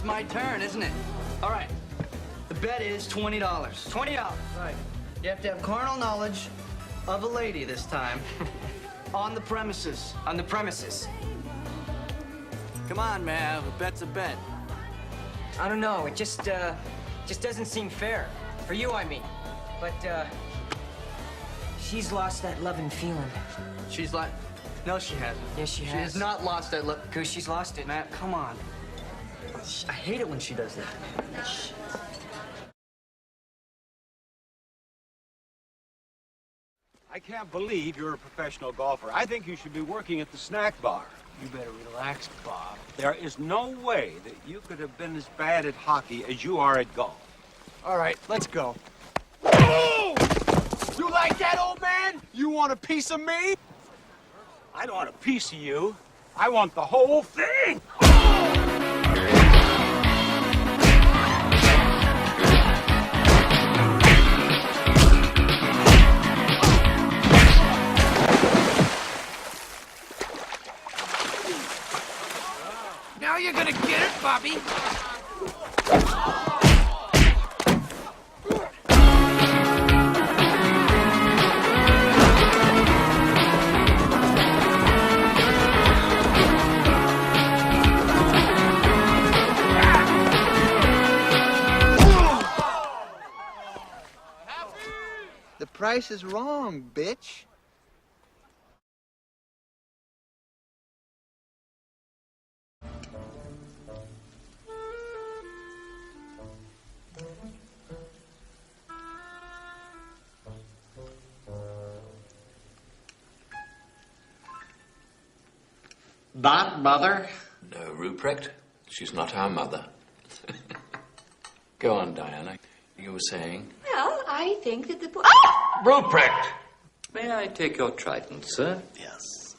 my turn, isn't it? All right. The bet is $20. $20. Right. You have to have carnal knowledge of a lady this time. On the premises. On the premises. Come on, man. A bet's a bet. I don't know. It just doesn't seem fair. For you, I mean. But, she's lost that love and feeling. She's like... No, she hasn't. Yes, she has. She has not lost that love. Because she's lost it. Matt, come on. I hate it when she does that. I can't believe you're a professional golfer. I think you should be working at the snack bar. You better relax, Bob. There is no way that you could have been as bad at hockey as you are at golf. All right, let's go. Oh! You like that, old man? You want a piece of me? I don't want a piece of you. I want the whole thing. Now you're gonna get it, Bobby. The price is wrong, bitch. That mother? No, Ruprecht. She's not our mother. Go on, Diana. You were saying? Well, I think that the... Ruprecht! May I take your trident, sir? Yes.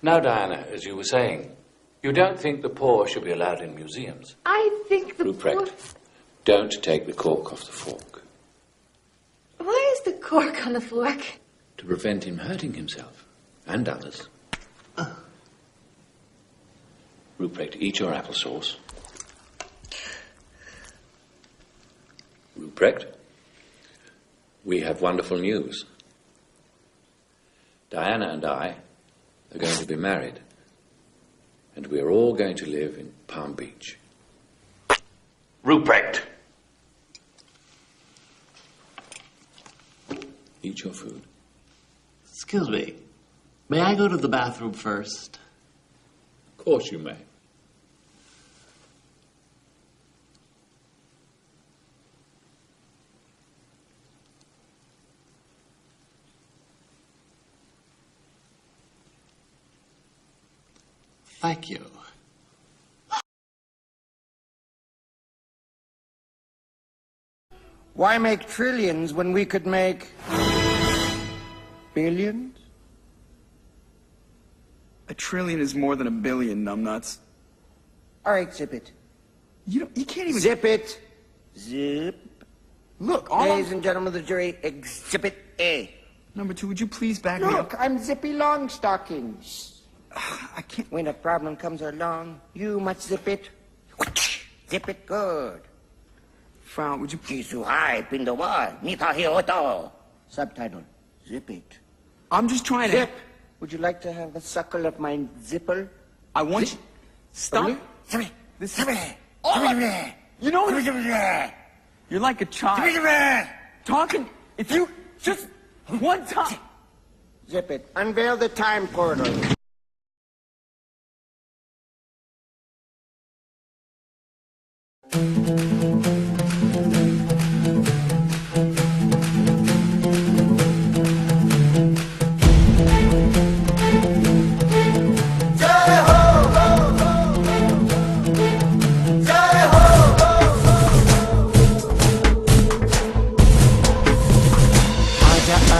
Now, Diana, as you were saying, you don't think the poor should be allowed in museums? I think the... Ruprecht, don't take the cork off the fork. Why is the cork on the fork? To prevent him hurting himself and others. Ruprecht, eat your applesauce. Ruprecht, we have wonderful news. Diana and I are going to be married, and we are all going to live in Palm Beach. Ruprecht! Eat your food. Excuse me. May I go to the bathroom first? Of course you may. Thank you. Why make trillions when we could make billions? A trillion is more than a billion, numbnuts. All right, zip it. You can't even... Zip it. Zip. Look, Ladies and gentlemen of the jury, exhibit A. Number two, would you please back me up? Look, I'm Zippy Longstockings. I can't... When a problem comes along, you must zip it. Zip it good. Frau, would you... Jisu hai pindawa, nita hioto. Subtitle, zip it. I'm just trying to... Zip. Would you like to have the suckle of my zipper? I want you... Stop. Zip it. This Zip is... it. Oh, you know what? You're like a child. Talking... If you... Just one time... Zip it. Unveil the time portal.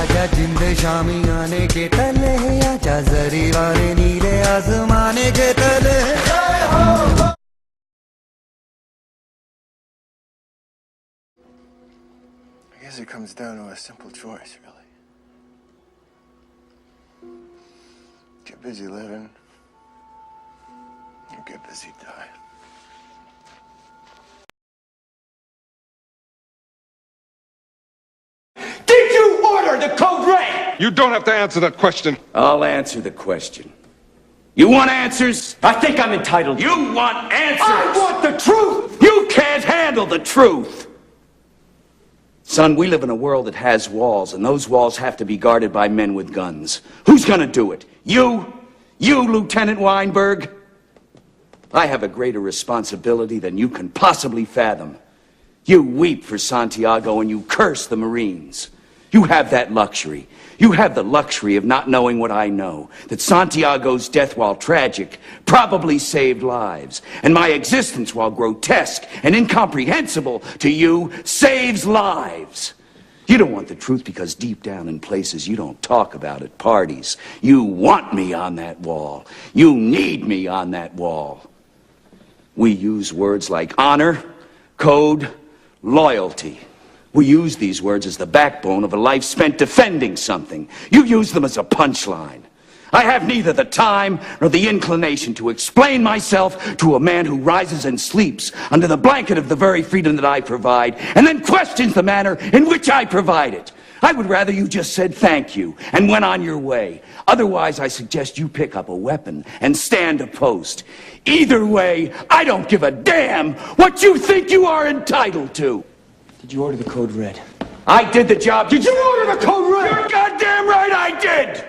आजा जिंद शामी आने के तले आजा जरी वाले नीले आसमाने के तले I guess it comes down to a simple choice, really. Get busy living, or get busy dying. You don't have to answer that question. I'll answer the question. You want answers? I think I'm entitled. You want answers? I want the truth! You can't handle the truth! Son, we live in a world that has walls, and those walls have to be guarded by men with guns. Who's gonna do it? You? You, Lieutenant Weinberg? I have a greater responsibility than you can possibly fathom. You weep for Santiago and you curse the Marines. You have that luxury. You have the luxury of not knowing what I know. That Santiago's death, while tragic, probably saved lives. And my existence, while grotesque and incomprehensible to you, saves lives. You don't want the truth because deep down in places you don't talk about at parties, you want me on that wall. You need me on that wall. We use words like honor, code, loyalty. We use these words as the backbone of a life spent defending something. You use them as a punchline. I have neither the time nor the inclination to explain myself to a man who rises and sleeps under the blanket of the very freedom that I provide, and then questions the manner in which I provide it. I would rather you just said thank you and went on your way. Otherwise, I suggest you pick up a weapon and stand a post. Either way, I don't give a damn what you think you are entitled to. Did you order the code red? I did the job. Did you order the code red? You're goddamn right I did!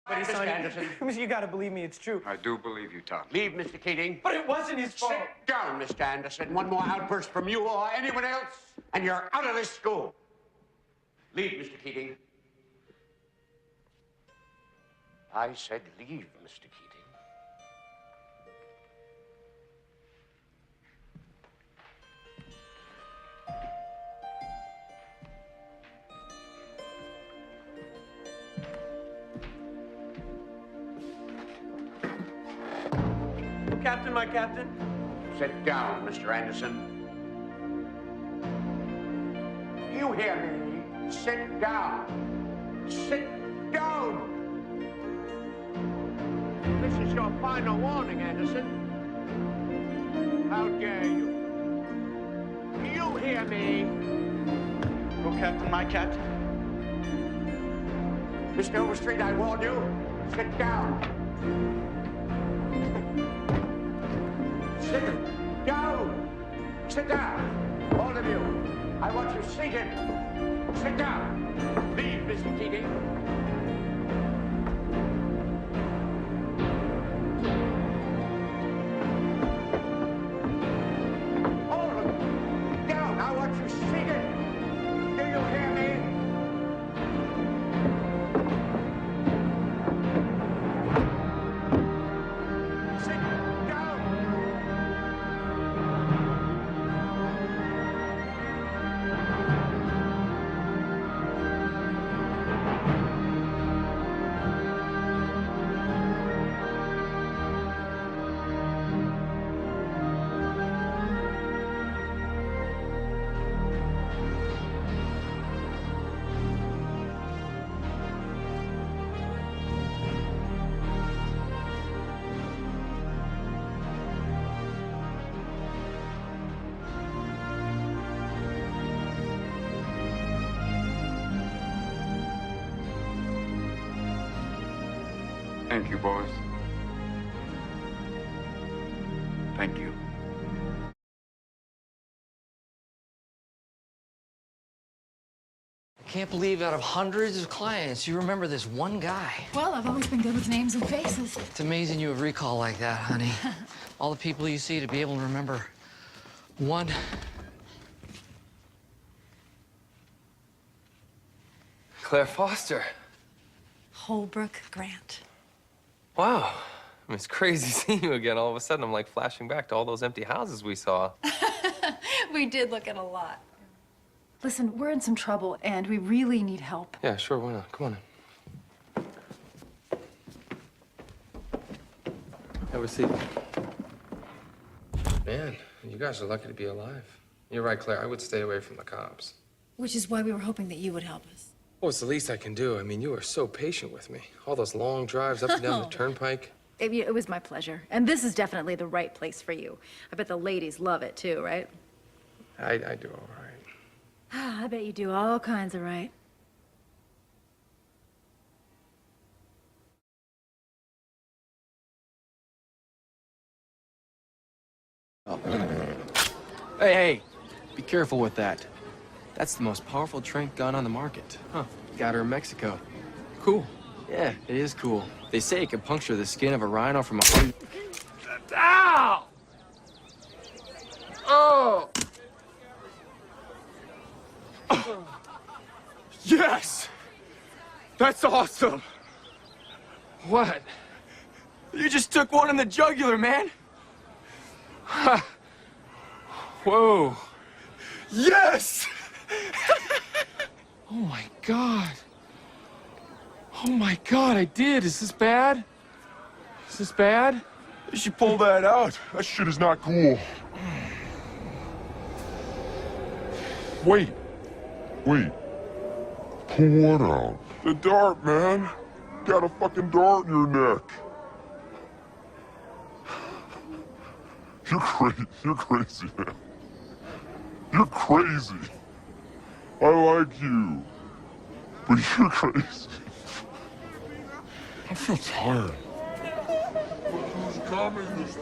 Mr. Anderson. You gotta believe me, it's true. I do believe you, Tom. Leave, Mr. Keating. But it wasn't his fault. Sit down, Mr. Anderson. One more outburst from you or anyone else, and you're out of this school. Leave, Mr. Keating. I said leave, Mr. Keating. Captain, my captain. Sit down, Mr. Anderson. You hear me? Sit down. Sit down. This is your final warning, Anderson. How dare you? You hear me? Oh, Captain, my captain. Mr. Overstreet, I warn you. Sit down. Sit down. Sit down. All of you. I want you seated. Sit down. Leave, Mr. Keating. All of you. Down. I want you seated. Do you hear me? Sit down. Thank you, boys. Thank you. I can't believe out of hundreds of clients, you remember this one guy. Well, I've always been good with names and faces. It's amazing you have recall like that, honey. All the people you see to be able to remember one. Claire Foster. Holbrook Grant. Wow. I mean, it's crazy seeing you again. All of a sudden, I'm like flashing back to all those empty houses we saw. We did look at a lot. Listen, we're in some trouble, and we really need help. Yeah, sure, why not? Come on in. Have a seat. Man, you guys are lucky to be alive. You're right, Claire. I would stay away from the cops. Which is why we were hoping that you would help us. Well, it's the least I can do. I mean, you were so patient with me. All those long drives up and down the turnpike. It was my pleasure. And this is definitely the right place for you. I bet the ladies love it too, right? I do all right. I bet you do all kinds of right. Hey, be careful with that. That's the most powerful tranq gun on the market. Huh, got her in Mexico. Cool. Yeah, it is cool. They say it can puncture the skin of a rhino from 100... Ow! Oh! Yes! That's awesome! What? You just took one in the jugular, man! Whoa! Yes! Oh my God! Oh my God, I did! Is this bad? Is this bad? You should pull that out. That shit is not cool. Wait. Wait. Pull what out? The dart, man. Got a fucking dart in your neck. You're crazy. You're crazy, man. You're crazy. I like you. But you're crazy. I feel tired. Who's coming this